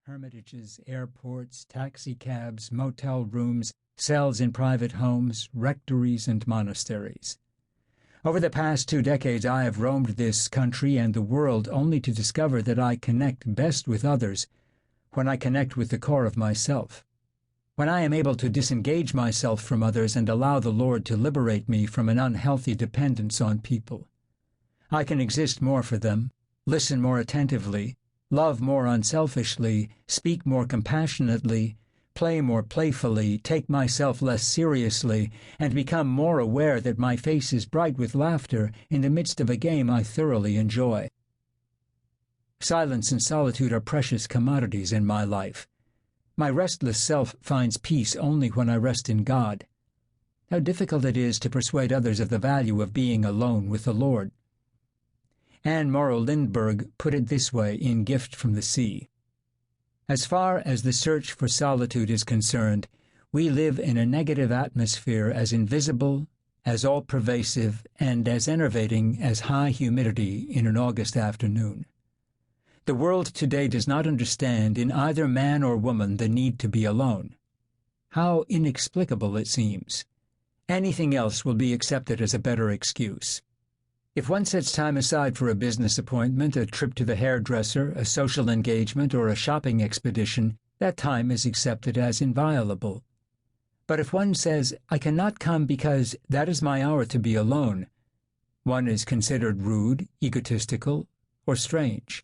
hermitages, airports, taxicabs, motel rooms, cells in private homes, rectories, and monasteries. Over the past 2 decades, I have roamed this country and the world only to discover that I connect best with others when I connect with the core of myself, when I am able to disengage myself from others and allow the Lord to liberate me from an unhealthy dependence on people. I can exist more for them, listen more attentively, love more unselfishly, speak more compassionately, play more playfully, take myself less seriously, and become more aware that my face is bright with laughter in the midst of a game I thoroughly enjoy. Silence and solitude are precious commodities in my life. My restless self finds peace only when I rest in God. How difficult it is to persuade others of the value of being alone with the Lord. Anne Morrow Lindbergh put it this way in Gift from the Sea. As far as the search for solitude is concerned, we live in a negative atmosphere as invisible, as all-pervasive, and as enervating as high humidity in an August afternoon. The world today does not understand in either man or woman the need to be alone. How inexplicable it seems. Anything else will be accepted as a better excuse. If one sets time aside for a business appointment, a trip to the hairdresser, a social engagement, or a shopping expedition, that time is accepted as inviolable. But if one says, "I cannot come because that is my hour to be alone," one is considered rude, egotistical, or strange.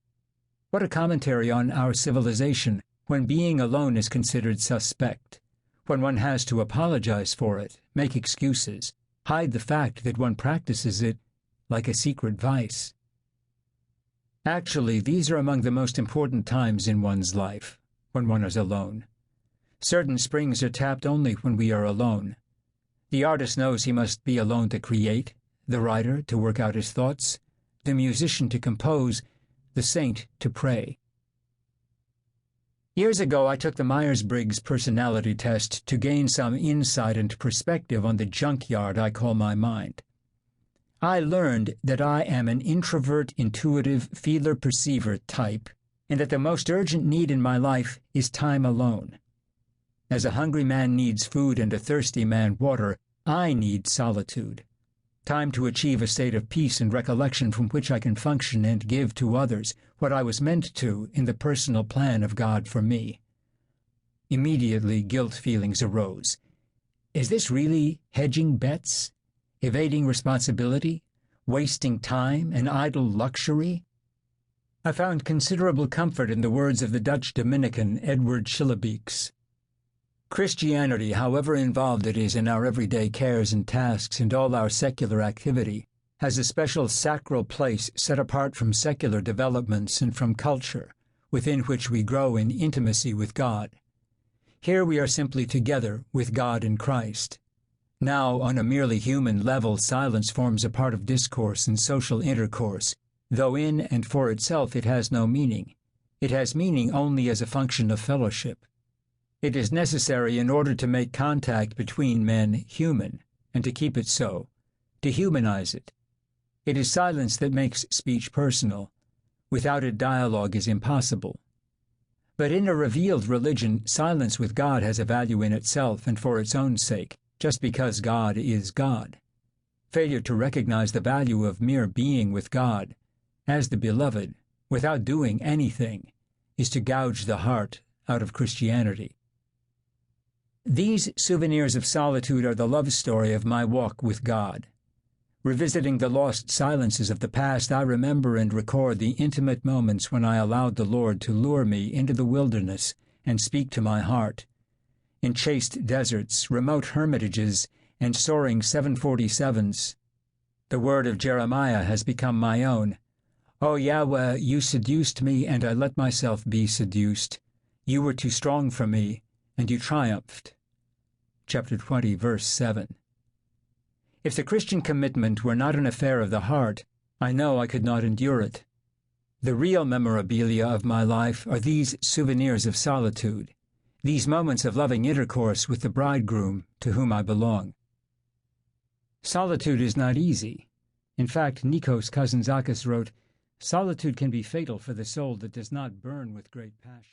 What a commentary on our civilization, when being alone is considered suspect, when one has to apologize for it, make excuses, hide the fact that one practices it like a secret vice. Actually, these are among the most important times in one's life, when one is alone. Certain springs are tapped only when we are alone. The artist knows he must be alone to create, the writer to work out his thoughts, the musician to compose, the saint to pray. Years ago, I took the Myers-Briggs personality test to gain some insight and perspective on the junkyard I call my mind. I learned that I am an introvert, intuitive, feeler-perceiver type, and that the most urgent need in my life is time alone. As a hungry man needs food and a thirsty man water, I need solitude. Time to achieve a state of peace and recollection from which I can function and give to others what I was meant to in the personal plan of God for me. Immediately, guilt feelings arose. Is this really hedging bets? Evading responsibility? Wasting time? An idle luxury? I found considerable comfort in the words of the Dutch Dominican Edward Schillebeeckx. Christianity, however involved it is in our everyday cares and tasks and all our secular activity, has a special sacral place set apart from secular developments and from culture, within which we grow in intimacy with God. Here we are simply together with God in Christ. Now, on a merely human level, silence forms a part of discourse and social intercourse, though in and for itself it has no meaning. It has meaning only as a function of fellowship. It is necessary in order to make contact between men human, and to keep it so, to humanize it. It is silence that makes speech personal. Without it, dialogue is impossible. But in a revealed religion, silence with God has a value in itself and for its own sake, just because God is God. Failure to recognize the value of mere being with God, as the beloved, without doing anything, is to gouge the heart out of Christianity. These souvenirs of solitude are the love story of my walk with God. Revisiting the lost silences of the past, I remember and record the intimate moments when I allowed the Lord to lure me into the wilderness and speak to my heart. In chaste deserts, remote hermitages, and soaring 747s, the word of Jeremiah has become my own. O Yahweh, you seduced me, and I let myself be seduced. You were too strong for me, and you triumphed. Chapter 20, verse 7. If the Christian commitment were not an affair of the heart, I know I could not endure it. The real memorabilia of my life are these souvenirs of solitude, these moments of loving intercourse with the bridegroom to whom I belong. Solitude is not easy. In fact, Nikos Kazantzakis wrote, "Solitude can be fatal for the soul that does not burn with great passion."